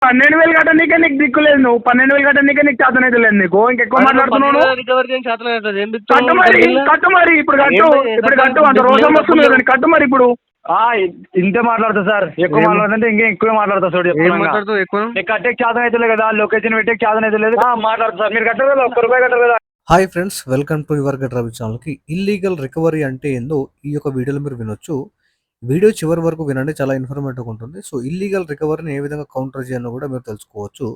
12,000 కట్టనీకే నీకు దిక్కు లేదు. నువ్వు 12,000 కట్టనీకే నీకు చేతనైతే లేదు. నీకు ఇంకెక్కువ మాట్లాడుతున్నావు. కట్టు మరి ఇప్పుడు కట్టు అంత రోజం వస్తుంది కదా, కట్టు మరి ఇప్పుడు. ఇంతే మాట్లాడతా సార్, ఎక్కువ మాట్లాడుతుంటే ఇంకా ఎక్కువ మాట్లాడతా సార్. నీకు కట్టే చేతన అయితే కదా, లొకేషన్ పెట్టే చేతన అయితే లేదు. మాట్లాడతా సార్, మీరు కట్టరు కదా, ₹1 కట్టరు కదా. Hi friends, welcome to your get Ravi ఛానల్కి. ఇల్లీగల్ రికవరీ అంటే ఏందో ఈ యొక్క వీడియోలో మీరు వినొచ్చు. వీడియో చివరి వరకు వినండి, చాలా ఇన్ఫర్మేటివ్ ఉంటుంది. సో ఇల్లీగల్ రికవరీని ఏ విధంగా కౌంటర్ చేయాలో కూడా మీరు తెలుసుకోవచ్చు.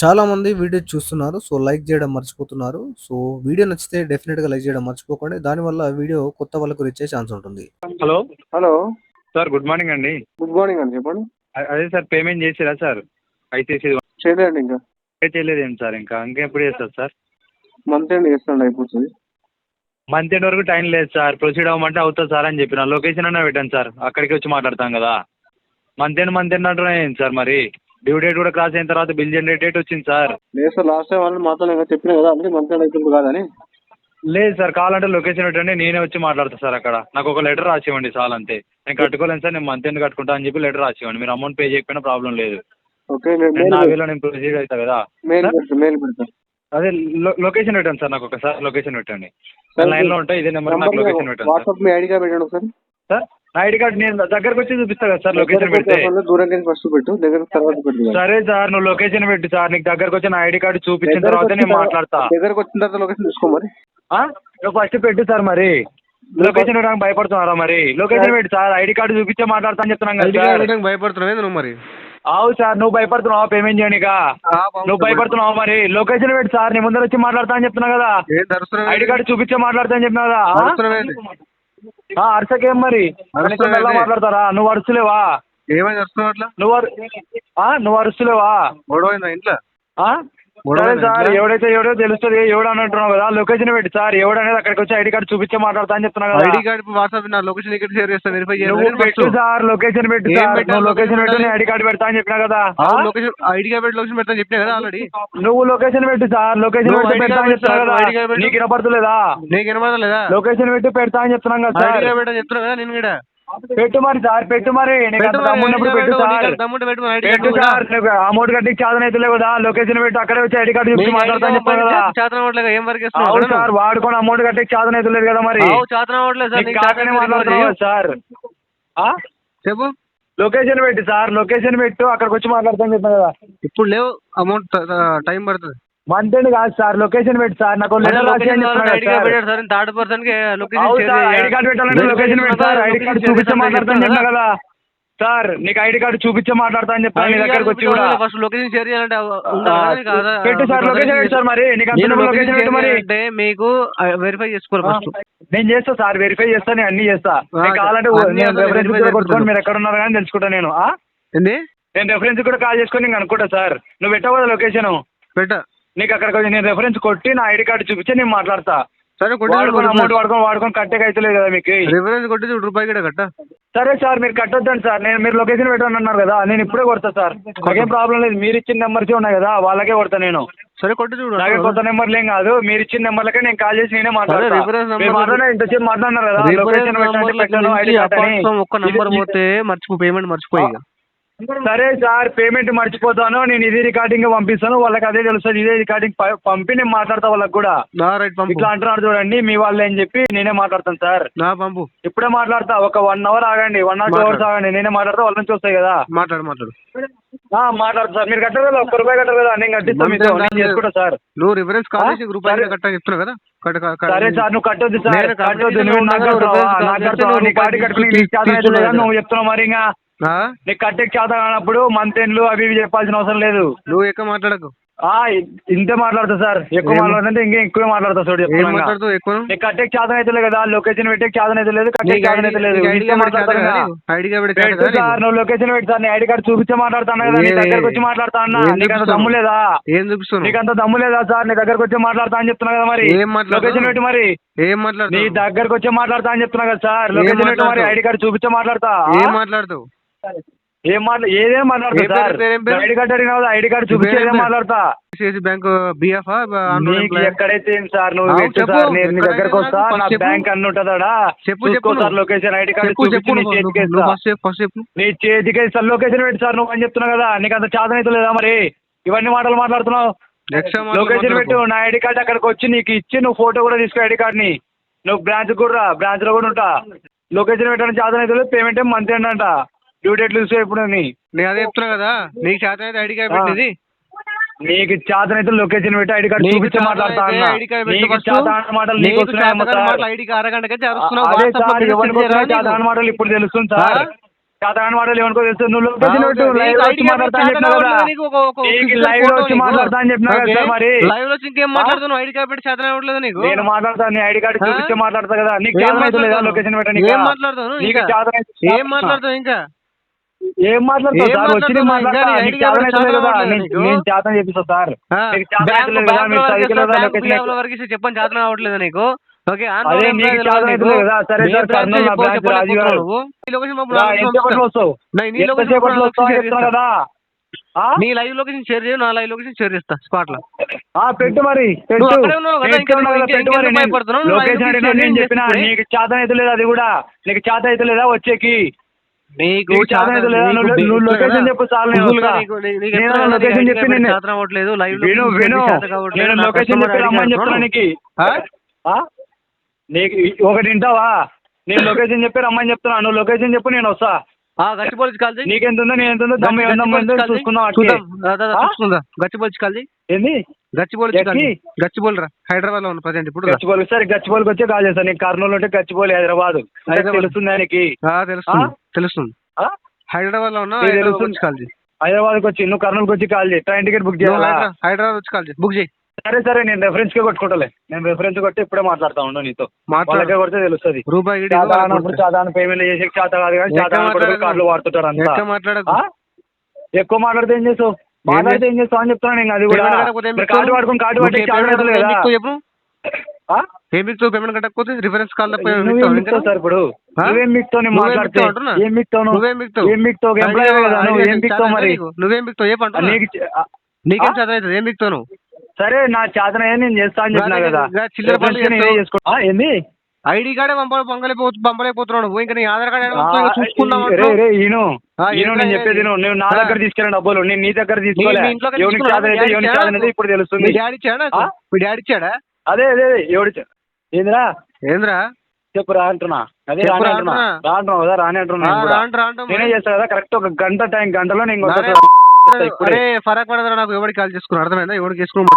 చాలా మంది వీడియో చూస్తున్నారు, సో లైక్ చేయడం మర్చిపోతున్నారు. సో వీడియో నచ్చితే డెఫినెట్గా లైక్ చేయడం మర్చిపోకండి, దానివల్ల వీడియో కొత్త వాళ్ళకు రీచ్ అయ్యే ఛాన్స్ ఉంటుంది. హలో సార్, గుడ్ మార్నింగ్ అండి. గుడ్ మార్నింగ్ అండి, చెప్పండి. అదే సార్, పేమెంట్ చేసిరా సార్? ఐసీసీ చేయలేదండి, ఇంకా చేయలేదేం సార్? ఇంకా ఎప్పుడు చేస్తారు సార్? మంత్ ఎండ్ చేస్తాండి, అయిపోతుంది. మంత్ ఎండ్ వరకు టైం లేదు సార్, ప్రొసీడ్ అవ్వమంటే అవుతుంది సార్ అని చెప్పిన. లొకేషన్ అన్నా పెట్టండి సార్, అక్కడికి వచ్చి మాట్లాడతాం కదా. మంత్ ఎండ్ అంటున్నా ఏంటి సార్? మరి డ్యూ డేట్ కూడా క్రాస్ అయిన తర్వాత బిల్ జనరేట్ డేట్ వచ్చింది సార్. లేదు సార్, లాస్ట్ టైం వాళ్ళని మాట్లాడలేదు, చెప్పినా కదా, అందుకే మంత్ ఎండ్ అవుతుంది కాదని. లేదు సార్, కావాలంటే లొకేషన్ పెట్టండి, నేనే వచ్చి మాట్లాడతా సార్. అక్కడ నాకు ఒక లెటర్ రాసివ్వండి చాలు, అంతే. నేను కట్టుకోలేను సార్, నేను మంత్ ఎండ్ కట్టుకుంటా అని చెప్పి లెటర్ రాసివ్వండి. మీరు అమౌంట్ పే చేయకపోయినా ప్రాబ్లం లేదు. ఓకే, నా వేలో నేను ప్రొసీడ్ అవుతా కదా. మెయిల్ పెడతా. అదే లొకేషన్ పెట్టండి సార్, నాకు ఒకసారి లొకేషన్ పెట్టండి. లైన్లో ఉంటాయి, ఇదే నెంబర్, నాకు లొకేషన్ పెట్టండి వాట్సాప్ మీ ఐడి కార్డ్ పెట్టండి ఒకసారి. సార్ నా ఐడి కార్డ్ నేను దగ్గరకు వచ్చి చూపిస్తా కదా సార్, లొకేషన్ పెడితే. దూరం ఫస్ట్ పెట్టు, దగ్గర తర్వాత పెట్టు. సరే సార్, నువ్వు లొకేషన్ పెట్టు సార్, నీకు దగ్గరకు వచ్చి నా ఐడి కార్డు చూపించిన తర్వాత నేను మాట్లాడతా. దగ్గరకు వచ్చిన తర్వాత లొకేషన్ చూసుకో మరి. నువ్వు ఫస్ట్ పెట్టు సార్. మరి లొకేషన్ పెట్టడానికి భయపడుతున్నారా? మరి లొకేషన్ పెట్టు సార్, ఐడి కార్డు చూపించే మాట్లాడతా అని చెప్తున్నాను కదా. భయపడుతున్నావు నువ్వు మరి? అవు సార్, నువ్వు భయపడుతున్నావా పేమెంట్ చేయనికా? నువ్వు భయపడుతున్నావా? మరి లొకేషన్ పెట్టి సార్, నీ ముందర వచ్చి మాట్లాడతా అని చెప్తున్నా కదా. ఐడి కార్డు చూపించే మాట్లాడతా అని చెప్పినా కదా. అరసకేం మరి ఎలా మాట్లాడతారా? నువ్వు అరుస్తులేవా? ఏమైంది అరుస్తున్నావు అట్లా? నువ్వు అరుస్తులేవా? గొడవ ఇంట్లో? సరే సార్, ఎవడో తెలుస్తుంది, ఎవడు అని అంటున్నావు కదా. లొకేషన్ పెట్టి సార్, ఎవడు అనేది అక్కడికి వచ్చి ఐడి కార్డు చూపించే మాట్లాడతా అని చెప్తున్నా కదా. ఐడి కార్డు వాట్సాప్ నా లొకేషన్ ఇక్కడ షేర్ చేస్తాను, వెరిఫై నువ్వు పెట్టు సార్, లొకేషన్ పెట్టు సార్. నువ్వు లొకేషన్ పెట్టు, నేను ఐడి కార్డు పెడతా అని చెప్పినా కదా. లొకేషన్ ఐడి కార్డు లొకేషన్ పెడతా చెప్పినా కదా ఆల్రెడీ. నువ్వు లొకేషన్ పెట్టు సార్, లొకేషన్ పెట్టి పెడతా అని చెప్తున్నా కదా. నీకు వినపడతలేదా? నీకు వినపడలేదా? లొకేషన్ పెట్టి పెడతా అని చెప్తున్నాం కదా సార్. చెప్తున్నా కదా నేను కూడా. పెట్టు మరి సార్, పెట్టు మరి. తమ్మున్నప్పుడు పెట్టు సార్, పెట్టు సార్. అమౌంట్ కట్టి చేతన అయితే లేవు కదా. లొకేషన్ పెట్టి అక్కడే వచ్చి ఐడి కార్డు చూసి మాట్లాడతా అని చెప్పాను కదా. అవును సార్, వాడుకొని అమౌంట్ కట్టి చేతన అయితే లేదు కదా. మరి కాకనే మాట్లాడుతున్నావు సార్. చెప్పు, లొకేషన్ పెట్టి సార్, లొకేషన్ పెట్టు, అక్కడికి వచ్చి మాట్లాడతాను చెప్పాను కదా. ఇప్పుడు లేవు, అమౌంట్ టైం పడుతుంది. మంత్ ఎండ్ కాదు సార్, లొకేషన్ పెట్టి సార్. నాకు లెటర్ రాసి అని చెప్తున్నా థర్డ్ పర్సన్ కి ఐడి కార్డు పెట్టాలంటే లొకేషన్ పెట్టి సార్, ఐడి కార్డు చూపించే మాట్లాడతాను చెప్పినా కదా సార్. నీకు ఐడి కార్డు చూపించే మాట్లాడతా అని చెప్తాను, నీ దగ్గరకు వచ్చి కూడా. ఫస్ట్ లొకేషన్ షేర్ చేయాలంటే పెట్టు సార్, లొకేషన్ పెట్టు సార్. మరి నీకు అంత లొకేషన్ పెట్టు మరి. అంటే మీకు వెరిఫై చేసుకోవాలి ఫస్ట్. నేను చేస్తా సార్, వెరిఫై చేస్తా, నేను అన్ని చేస్తా. కావాలంటే నేను రెఫరెన్స్ కొట్టుకొని మీరు ఎక్కడ ఉన్నారు కానీ తెలుసుకుంటా నేను. నేను రెఫరెన్స్ కూడా కాల్ చేసుకొని నేను అనుకుంటా సార్. నువ్వు పెట్టావు కదా లొకేషన్, పెట్టా. నీకు అక్కడికి నేను రెఫరెన్స్ కొట్టి నా ఐడి కార్డు చూపించి నేను మాట్లాడతా. సరే, అమౌంట్ వాడుకొని కట్టేకి అయితే లేదు కదా మీకు. రిఫరెన్స్ కొట్టి ₹1 కూడా కట్ట. సరే సార్, మీరు కట్టొద్దండి సార్. మీరు లొకేషన్ పెట్టండి అన్నారు కదా, నేను ఇప్పుడే కొడతా సార్. నాకేం ప్రాబ్లం లేదు. మీరు ఇచ్చిన నెంబర్స్ ఉన్నాయి కదా, వాళ్ళకే కొడతా నేను. సరే, కొట్టి చూడు. నాకే కొత్త నెంబర్లు ఏం కాదు, మీరు ఇచ్చిన నెంబర్లకే నేను కాల్ చేసి నేనే మాట్లాడతా. ఇంతసేపు మాట్లాడినారు కదా, లొకేషన్ ఒక్క నెంబర్ పోతే పేమెంట్ మర్చిపోయి. సరే సార్, పేమెంట్ మర్చిపోతాను. నేను ఇది రికార్డింగ్ పంపిస్తాను, వాళ్ళకి అదే తెలుస్తుంది. ఇదే రికార్డింగ్ పంపి నేను మాట్లాడతా వాళ్ళకి కూడా. ఇట్లా అంటున్నారు చూడండి మీ వాళ్ళు అని చెప్పి నేనే మాట్లాడతాను సార్. పంపు, ఇప్పుడే మాట్లాడతా. ఒక 1 hour ఆగండి, 1 or 2 hours ఆగండి, నేనే మాట్లాడతా. వాళ్ళ నుంచి వస్తాయి కదా. మాట్లాడు మాట్లాడతా సార్. మీరు కట్టరు కదా, ₹1 కట్టరు కదా, నేను కట్టిస్తాను మీకు, నేను చేసుకుంటా సార్. నువ్వు రిఫరెన్స్ కాల్ చేసి కట్ట చెప్తున్నావు కదా. సరే సార్, నువ్వు కట్టొద్దు సార్, కట్టొద్దు. నువ్వు నీకు కార్డు కట్టుకుని నువ్వు చెప్తున్నావు మరి. ఇంకా నీకు కట్టే చేత కానప్పుడు మంత్ ఎండ్లు అవి ఇవి చెప్పాల్సిన అవసరం లేదు. నువ్వు ఎక్కువ మాట్లాడకు. ఇంతే మాట్లాడతా సార్, ఎక్కువ మాట్లాడుతుంటే ఇంకా ఎక్కువ మాట్లాడతా సార్. నీకు కట్టే చేతన అయితే లేదు కదా, లొకేషన్ పెట్టే చేతన అయితే లేదు, కట్టే చేతన అయితే లేదు. సార్, నువ్వు లొకేషన్ పెట్టి సార్, నీ ఐడి కార్డు చూపించే మాట్లాడతాను కదా. నీ దగ్గరకు వచ్చి మాట్లాడతా అన్నా, నీకు అంత దమ్ము లేదా? నీకు అంత దమ్ము లేదా సార్? నీ దగ్గరకు వచ్చి మాట్లాడతా అని చెప్తున్నా కదా. మరి లొకేషన్ పెట్టి మరి నీ దగ్గరకు వచ్చి మాట్లాడతా అని చెప్తున్నా కదా సార్. లొకేషన్ పెట్టి మరి ఐడి కార్డు చూపించే మాట్లాడతా. మాట్లాడుతావు ఏదేం మాట్లాడతా సార్, ఐడి కార్డు అడిగినా ఐడి కార్డు చూపించి ఏదేం మాట్లాడతా. బ్యాంక్ బిఎఫ్ నీకు ఎక్కడైతే ఏం సార్, నువ్వు పెట్టు సార్, నేను నీ దగ్గరకు వస్తా, నా బ్యాంక్ అన్ని ఉంటుందా చూసుకో సార్, లొకేషన్ ఐడి కార్డు చూపించి నీ చేతికి ఇస్తా, నీ చేతికి ఇస్తా, లొకేషన్ పెట్టి సార్ నువ్వు అని చెప్తున్నావు కదా, నీకు అంత చాదనైతే లేదా మరి ఇవన్నీ మాటలు మాట్లాడుతున్నావు. లొకేషన్ పెట్టు, నా ఐడి కార్డు అక్కడికి వచ్చి నీకు ఇచ్చి నువ్వు ఫోటో కూడా తీసుకో ఐడి కార్డుని, నువ్వు బ్రాంచ్ కూడా రా, బ్రాంచ్ లో కూడా ఉంటా. లొకేషన్ పెట్టడానికి చాదనైతే లేదు, పేమెంట్ ఏం మంత్ ఎండ్ అంట, డ్యూ డేట్ చూసుకో ఇప్పుడు. నేను అదే చెప్తున్నా కదా, నీకు చేతనైతే ఐడి కార్డు పెట్టింది, నీకు చేతనైతే లొకేషన్ పెట్టి ఐడి కార్డు చూపించి మాట్లాడతా అన్నా. నీకు చేతన మాటలు నీకు వస్తున్నాయేమో సార్. అదే సార్, ఎవరికి చేతన మాటలు ఇప్పుడు తెలుస్తుంది సార్, చేతన మాటలు ఎవరికో తెలుస్తుంది. నువ్వు లొకేషన్ పెట్టు, లైవ్ వచ్చి మాట్లాడతా అని చెప్పినా కదా, లైవ్ లో వచ్చి మాట్లాడతా అని చెప్పినా కదా సార్. మరి లైవ్ లో ఇంకేం మాట్లాడుతున్నావు, ఐడి కార్డు పెట్టి చేతన అవ్వట్లేదు నీకు. నేను మాట్లాడతా, నీ ఐడి కార్డు చూపించి మాట్లాడతా కదా, నీకు చేతనైతే లేదా లొకేషన్ పెట్టడానికి? ఏం మాట్లాడుతావు, ఏం మాట్లాడుతావు, ఇంకా ఏం మాట్లాడతావు సార్, వచ్చి నేను మాట్లాడతా, నీకు చేతనైతే లేదు కదా, నేను చేతన చెప్పిస్తా సార్. చెప్పని చేతన అవ్వట్లేదు నీకు. అదే నీకు చేతనైతే లేదు కదా, సరే సార్ కర్నూలు నా బ్రాంచ్ రాజీవ్ గారు, ఎంతసేపట్లో వస్తావు, ఎంతసేపట్లో వస్తావు చెప్తున్నా కదా. నీ లైవ్ లొకేషన్ షేర్ చేయ, నా లైవ్ లొకేషన్ షేర్ చేస్తా స్పాట్ లో. పెట్టు మరి, పెట్టు మరి, లొకేషన్ అడిగినా నేను చెప్పినా, నీకు చేతనైతే లేదు, అది కూడా నీకు చేత అయితే లేదా వచ్చేకి, నీకు చేతనైతే లేదా, నువ్వు లొకేషన్ చెప్పు చాలు, నేను లొకేషన్ చెప్పి నేను విను విను, నేను లొకేషన్ చెప్పి రమ్మని చెప్తున్నా నీకు. నీకు ఒకటి వింటావా, నేను లొకేషన్ చెప్పి రమ్మని చెప్తున్నా, నువ్వు లొకేషన్ చెప్పు నేను వస్తా. గచ్చిపోలిచి కాల్ చేయి, నీకెంతుందో నేనెంతుందో దమ్ము చూసుకుందాం. గచ్చిపోలిచి కాల్ చేయి, ఏంది గచ్చిపోలిరా, హైదరాబాద్ లో ఉన్న ప్రజెంట్ ఇప్పుడు. గచ్చిపోలి సరే, గచ్చిపోలికి వచ్చే కాల్ చేస్తాను. నీకు కర్నూలు ఉంటే గచ్చిపోలి హైదరాబాద్ తెలుస్తుంది ఆయనకి, తెలుస్తుంది. హైదరాబాద్ లో ఉన్నా, కాల్ చేయి. హైదరాబాద్కి వచ్చి నువ్వు కర్నూలుకి వచ్చి కాల్ చేయి, ట్రైన్ టికెట్ బుక్ చేయాలా? హైదరాబాద్ వచ్చి కాల్ చేయి, బుక్ చేయి. సరే సరే, నేను రెఫరెన్స్ కే కొట్టుకుంటలే, నేను రెఫరెన్స్ కొట్టి ఇప్పుడే మాట్లాడతా ఉండు నీతో, వాళ్ళకే కొడితే తెలుస్తుంది. రూపాయి చాదాన పేమెంట్ చేసే చేత కాదు కానీ చాదాన కార్డులు వాడుతుంటారు అంతా. ఎక్కువ మాట్లాడితే ఏం చేస్తావు, మాట్లాడితే ఏం చేస్తావు అని చెప్తున్నాను నేను. అది కూడా కార్డు వాడుకుని కార్డు పట్టి చాలు లేదా, పేమెంట్ కట్టకపోతే రిఫరెన్స్ కాల్ సార్. ఇప్పుడు నువ్వేం మిక్తావు, నేను మాట్లాడితే ఏం మిక్తావు, ఏం మిక్తావు, ఎంప్లాయ్ కదా నువ్వు, ఏం మిక్తావు మరి, నువ్వేం మిక్తావు ఏ పంట, నీకేం చదువు ఏం మిక్తావు నువ్వు? సరే నా చేతన నేను చేస్తా అని చెప్పినా కదా, ఏంది ఐడి కార్డే పంపలేకపోతున్నావు నువ్వు, ఇంకా నీ ఆధార్ కార్డు చూసుకున్నావు. నేను చెప్పేది నువ్వు నా దగ్గర తీసుకెళ్ళిన డబ్బులు నేను నీ దగ్గర తీసుకోలే, ఎవరికి చేతన అయితే ఎవరికి చేతన అయితే ఇప్పుడు తెలుస్తుంది. మీ డాడీ ఇచ్చాడా? అదే అదే ఎవడు ఏందిరా ఏంద్రా చెప్పు రా అంటున్నా, అదే రాని అంటున్నా, రా అంటున్నావు కదా, రాని అంటున్నా, నేనే చేస్తా కదా కరెక్ట్ ఒక గంటలో నేను అరే ఫరక్ పడదా నాకు, ఎవరికి కాల్ చేసుకున్నా అర్థమైందా, ఎవరికి చేసుకున్నా.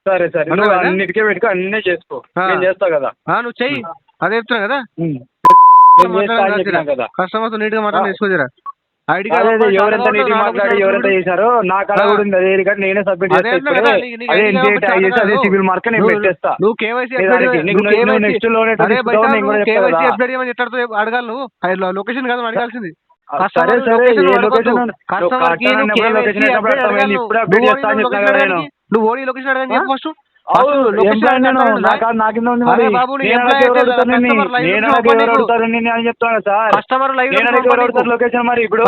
సరే సరే, నువ్వు అన్నిటికే పెట్టుకో, అన్నీ చేసుకో, నేను చేస్తా కదా, నువ్వు చెయ్యి. అదే చెప్తున్నా కదా, కదా కస్టమర్స్ నీట్ గా మాట్లాడి తీసుకోజరా. ఐడి కార్డ్ ఎవరెంత నీట్ మాట్లాడి ఎవరెంత చేశారో నా కాడ కూడా ఉంది, అదే కార్డ్ నేనే సబ్మిట్ చేస్తా, అదే సివిల్ మార్క్ నేను పెట్టేస్తా. నువ్వు కేవైసీ నెక్స్ట్ లోనే అడగాలి, నువ్వు లొకేషన్ కాదు అడగాల్సింది. సరే సరే, నువ్వు ఓన్లీ లొకేషన్ అడగని చెప్పు ఫస్ట్. లొకేషన్ మరి ఇప్పుడు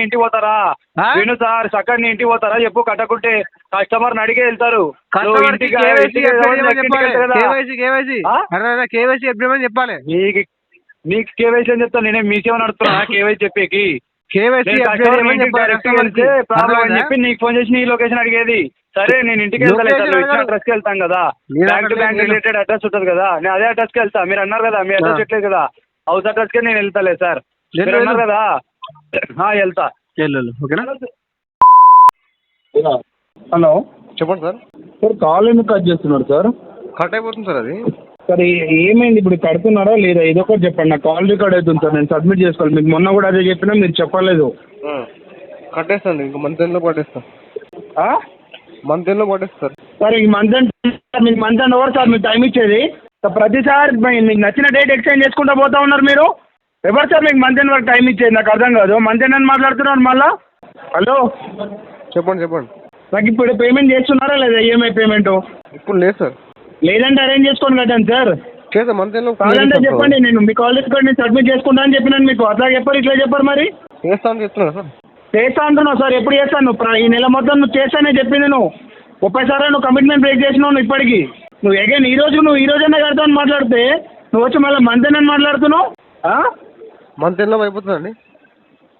ఇంటికి పోతారా విను సార్, చక్కని ఇంటికి పోతారా చెప్పు, కట్టకుంటే కస్టమర్ అడిగే వెళ్తారు. చెప్పాలి నీకు కేవైసీ అని చెప్తా, నేనే మీసేవ నడుతున్నా కేవైసీ చెప్పేకి. ప్రాబ్లం అని చెప్పి నీకు ఫోన్ చేసి నీ లొకేషన్ అడిగేది. సరే నేను ఇంటికి వెళ్తాను, అడ్రస్ కి వెళ్తాం కదా, bank to bank related address ఉంటుంది కదా, నేను అదే అడ్రస్ కి వెళ్తా. మీరు అన్నారు కదా మీ అడ్రస్ పెట్టలేదు కదా, హౌస్ అడ్రస్ కే నేను వెళ్తాలే సార్, మీరు అన్నారు కదా వెళ్తా. హలో చెప్పండి సార్. సార్ కాల్ ఎందుకు కట్ చేస్తున్నారు సార్? కట్ అయిపోతుంది సార్. అది సార్ ఏమైంది ఇప్పుడు, కడుతున్నారా లేదా ఏదో ఒకటి చెప్పండి, నాకు కాల్ రికార్డ్ అవుతుంది సార్, నేను సబ్మిట్ చేసుకోవాలి. మీకు మొన్న కూడా అదే చెప్పినా మీరు చెప్పలేదు. కట్టేస్తాను, ఇంకా మంత్ ఎండ్లో పట్టేస్తా, మంత్ ఎండ్లో పట్టేస్తారు సార్. ఈ మంత్ ఎండ్ మీకు మంత్ ఎండ్ ఓవర్ సార్, మీకు టైం ఇచ్చేది ప్రతిసారి మీకు నచ్చిన డేట్ ఎక్స్చేంజ్ చేసుకుంటూ పోతా ఉన్నారు మీరు. ఎవరు సార్ మీకు మంత్ ఎండ్ వరకు టైం ఇచ్చేది, నాకు అర్థం కాదు. మంత్ ఎండ్ అని మాట్లాడుతున్నారు మళ్ళా. హలో చెప్పండి నాకు ఇప్పుడు పేమెంట్ చేస్తున్నారా లేదా, ఈఎంఐ పేమెంట్? ఇప్పుడు లేదు సార్. లేదంటే అరేంజ్ చేసుకొని కట్టాను సార్. చేద్దాం మంత్ ఎండ్ లో కాదంటే చెప్పండి, నేను మీ కాల్ రికార్డ్ నేను సబ్మిట్ చేసుకుంటా అని చెప్పినాను మీకు. అట్లా చెప్పారు ఇట్లా చెప్పారు మరి. చేస్తా అని చెప్తున్నా సార్. చేస్తా అంటున్నావు సార్, ఎప్పుడు చేస్తాను? ఈ నెల మొత్తం నువ్వు చేస్తానే చెప్పింది నువ్వు. 30 సార్లు నువ్వు కమిట్మెంట్ బ్రేక్ చేసినావు నువ్వు ఇప్పటికి. నువ్వు అగైన్ ఈ రోజైనా కడతా అని మాట్లాడితే నువ్వు వచ్చి మళ్ళీ మంత్ ఎండ్ అని మాట్లాడుతున్నావు. మంత్ ఎండ్ లో అయిపోతుందండి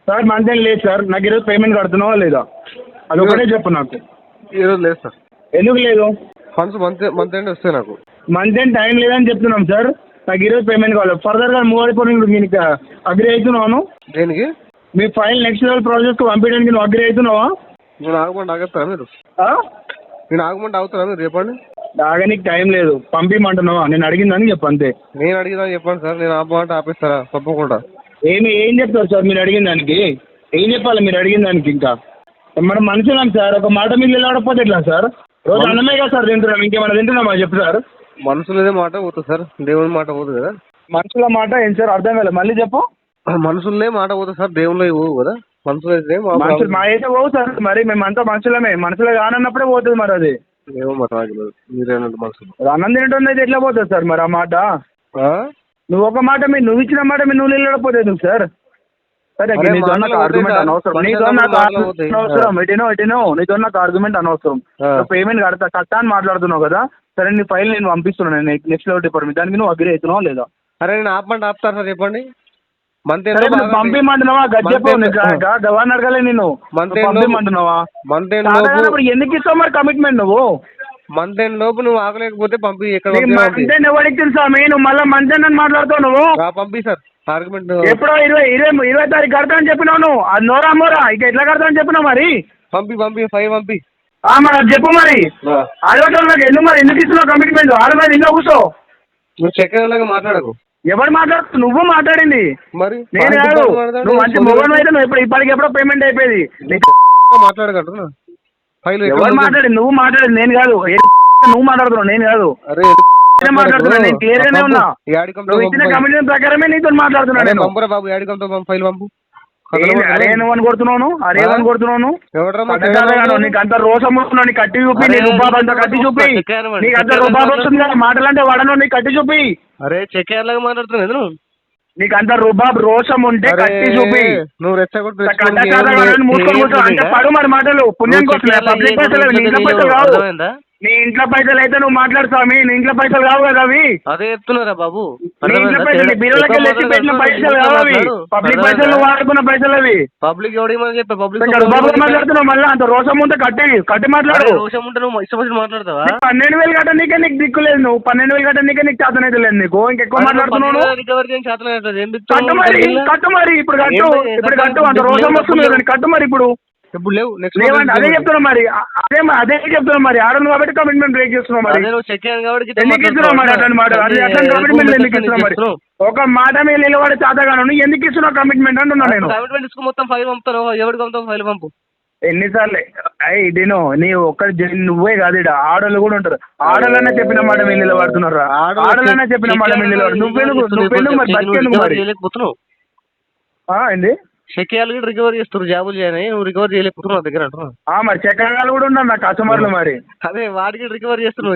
సార్. మంత్ ఎండ్ లేదు సార్, నాకు ఈరోజు పేమెంట్ కడుతున్నావా లేదా అది ఒకటే చెప్పు నాకు. ఈరోజు లేదు సార్. ఎందుకు లేదు? ఫండ్స్ మంత్ ఎండ్ వస్తాయి నాకు. మంత్ ఎండ్ టైం లేదని చెప్తున్నాం సార్. నాకు ఈరోజు పేమెంట్ కావాలి. ఫర్దర్గా మూవ్ అయిపోయి మీకు అగ్రి అవుతున్నాను. దేనికి? మీ ఫైల్ నెక్స్ట్ లెవెల్ ప్రాజెక్ట్కి పంపించడానికి నువ్వు అగ్రి అవుతున్నావా? నేను ఆగమంటే ఆగేస్తారా మీరు? నేను ఆగమంటే ఆగుతారా మీరు? చెప్పండి. ఆగనికి టైం లేదు, పంపించమంటున్నావా? నేను అడిగిందని చెప్పు అంతే. నేను అడిగిందని చెప్పండి సార్. నేను ఆపమంటే ఆపేస్తారా? తప్పకుండా. ఏం చెప్తారు సార్ మీరు అడిగిన దానికి? ఏం చెప్పాలి మీరు అడిగిన దానికి? ఇంకా మనం మనుషులం సార్, ఒక మాట మీద నిలబడకపోతే ఎట్లా సార్? రోజు అన్నమే కదా సార్ తింటున్నాం, ఇంకేమైనా తింటున్నామా చెప్పు సార్? మనుషులదే మాట పోతుంది సార్, దేవుని మాట పోదు కదా. మనుషుల మాట ఏం సార్? అర్థం కాలేదు, మళ్ళీ చెప్పు. మనుషులనే మాట పోతుంది సార్, దేవుళ్ళు పోవు కదా. మనుషులు అయితే మనుషులు మా అయితే పోవు సార్. మరి మేమంతా మనుషులమే, మనుషులు కానన్నప్పుడే పోతుంది మరి అది. ఏమో మాట మీరేనంటే మనుషులు. అన్నం తినటం అయితే ఎట్లా పోతుంది సార్ మరి ఆ మాట? నువ్వు ఒక మాట మీద నువ్వు ఇచ్చిన మాట మీద నువ్వు నిలబడపోతే ఎందుకు సార్? సరే నీతో నాకు ఆర్గ్యుమెంట్ అనవసరం, నీతో నాకు అనవసరం. నీతో నాకు ఆర్గ్యుమెంట్ అనవసరం. పేమెంట్ కట్టా అని మాట్లాడుతున్నావు కదా. సరే నీ ఫైల్ నేను పంపిస్తున్నాను నెక్స్ట్ లెవెల్ డిపార్ట్మెంట్, దానికి నువ్వు అగ్రి అవుతున్నావు లేదా? అరే నేను ఆపమంటే ఆపుతారు సార్, చెప్పండి. పంపిమంటున్నావా? గజ్జెప్పు గవర్నర్ అడగలే నేను. పంపిమంటున్నావా? ఎందుకు ఇస్తావు మరి కమిట్మెంట్ నువ్వు? మంత్ ఎండ్ లోపు నువ్వు ఆగలేకపోతే పంపి. ఎక్కడ మంత్ ఎండ్ ఎవరికి తెలుసా? నువ్వు మళ్ళీ మంత్ ఎండ్ అని మాట్లాడుతావు నువ్వు. పంపి సార్. ఆర్గ్యుమెంట్ ఎప్పుడో 20 తారీఖు కడతా అని చెప్పినావు నువ్వు. అది నోరా ఇక ఎట్లా కడతా అని చెప్పినావు మరి? పంపి ఫైవ్ పంపి. మరి అది చెప్పు మరి. ఆడవాళ్ళకి ఎందుకు ఇస్తున్నావు కమిట్మెంట్? ఆడవాళ్ళు ఇంట్లో కూర్చో. నువ్వు చక్కెరలాగా మాట్లాడకు. ఎవరు మాట్లాడుతు? నువ్వు మాట్లాడింది మరి. నేను కాదు. నువ్వు మంచి మొగన్ అయితే నువ్వు ఇప్పటికి ఎప్పుడో పేమెంట్ అయిపోయింది. మాట్లాడగలరు. ఎవరు మాట్లాడింది? నువ్వు మాట్లాడింది, నేను కాదు. నువ్వు మాట్లాడుతున్నావు, నేను కాదు. మాట్లాడుతున్నా, నేను క్లియర్ గానే ఉన్నా. నువ్వు ఇచ్చిన కమిట్మెంట్ ప్రకారమే నీతో మాట్లాడుతున్నా నేను. బాబు యాడికంతో ఫైల్ పంపు. అరే నువ్వు కొడుతున్నావు, అరే అని కొడుతున్నావు. నీకు అంత రోషం వస్తున్నావు, నీ కట్టి చూపి. నీ రుబాబ్ అంతా కట్టి చూపి. నీకు అంత రుబాబ్ వస్తుంది కదా, మాటలంటే వాడను, నీ కట్టి చూపి. అరే చెక్కేర్లాగా మాట్లాడుతున్నావు. నీకు అంత రుబాబ్ రోషం ఉంటే కట్టి చూపి. నువ్వు రెచ్చగొట్టు మూసుకొని కూర్చో అంటే పడు మరి మాటలు. పుణ్యం కోసం పబ్లిక్ పైసలు, నీ ఇంట్లో పైసలు కావు. నీ ఇంట్లో పైసలు అయితే నువ్వు మాట్లాడు స్వామి. నీ ఇంట్లో పైసలు కావు కదా అవి. అదే చెప్తున్నారా బాబు? నీ ఇంట్లో పైసలు బీరోలకి వెళ్ళి పెట్టిన పైసలు కావు అవి. పబ్లిక్ పైసలు నువ్వు వాడుకున్న పైసలు అవి. పబ్లిక్ ఎవడేమని చెప్పా? పబ్లిక్ మాట్లాడుతున్నావు మళ్ళీ. అంత రోషం ఉంటే కట్టి మాట్లాడు. రోషం ఉంటే నువ్వు ఇష్టపడి మాట్లాడతావా? 12,000 కట్టనీకే నీకు దిక్కు లేదు. నువ్వు 12,000 కట్టనీకే నీకు చేతనైతే లేదు. నీకు ఇంకెక్కువ మాట్లాడుతున్నావు. కట్టు మరి ఇప్పుడు కట్టు. అంత రోషం వస్తుంది కట్టు మరి ఇప్పుడు. ఇప్పుడు లేవు. అదే చెప్తున్నా మరి. అదే చెప్తున్నా మరి. ఆడను కాబట్టి కమిట్మెంట్ బ్రేక్ చేస్తున్నావు మరి. ఎందుకు ఇస్తున్నావు మరి అట్లాంటి మాట? అట్లాంటి కమిట్మెంట్ ఎందుకు ఇస్తున్నావు మరి? ఒక మాట మీద నిలబడే చేతగాను ఎందుకు ఇస్తున్నావు కమిట్మెంట్ అంటున్నా నేను. మొత్తం ఫైల్ పంపుతాను. ఎవరికి పంపుతావు ఫైల్ పంపు. ఎన్నిసార్లు ఇదేనో నీ ఒక్కరి నువ్వే కాదు, ఇక్కడ ఆడోళ్ళు కూడా ఉంటారు. ఆడోళ్ళనే చెప్పిన మాట మీద నిలబడుతున్నారు. ఆడోళ్ళనే చెప్పిన మాట మీద నిలబడు. నువ్వెందుకు మరి బతికేందుకు మరి? ఏంది చెక్కాలు కూడా రికవర్ చేస్తారు. జాబులు చేయని నువ్వు రికవర్ చేయలేకపోతున్నావు దగ్గర అంటున్నా. మరి చెక్కగాలు కూడా ఉన్నారు నా కస్టమర్లు మరి. అదే వాడికి రికవర్ చేస్తున్నావు.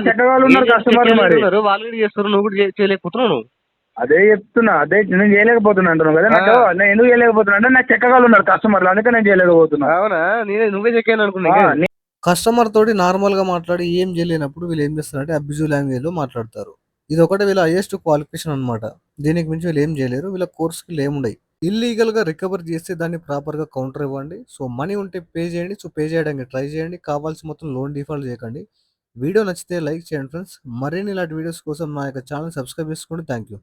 చెక్కగాలు ఉన్నారు కస్టమర్లు మరి. వాళ్ళు కూడా చేస్తారు, నువ్వు కూడా చేయలేకపోతున్నావు. అదే చెప్తున్నా. అదే నేను చేయలేకపోతున్నా అంటున్నావు కదా. నాకు నేను ఎందుకు చేయలేకపోతున్నా అంటే నాకు చెక్కగాలు ఉన్నారు కస్టమర్లు, అందుకే నేను చేయలేకపోతున్నా. అవునా? నువ్వే చెక్కాను అనుకున్నా. కస్టమర్ తోటి నార్మల్ గా మాట్లాడి ఏం చేయలేనప్పుడు వీళ్ళు ఏం చేస్తారంటే అబ్యూజివ్ లాంగ్వేజ్ లో మాట్లాడతారు. ఇది ఒకటి వీళ్ళ హైయెస్ట్ క్వాలిఫికేషన్ అనమాట. దీనికి మించి వీళ్ళు ఏం చేయలేరు. వీళ్ళ కోర్స్ కి ఏముండయి. ఇల్లీగల్ గా రికవర్ చేస్తే దాన్ని ప్రాపర్ గా కౌంటర్ ఇవ్వండి. సో మనీ ఉంటే పే చేయండి. సో పే చేయడానికి ట్రై చేయండి. కావాల్సి మొత్తం లోన్ డిఫాల్ట్ చేయకండి. వీడియో నచ్చితే లైక్ చేయండి ఫ్రెండ్స్. మరిన్ని ఇలాంటి వీడియోస్ కోసం నా యొక్క ఛానల్ సబ్స్క్రైబ్ చేసుకోండి. Thank you.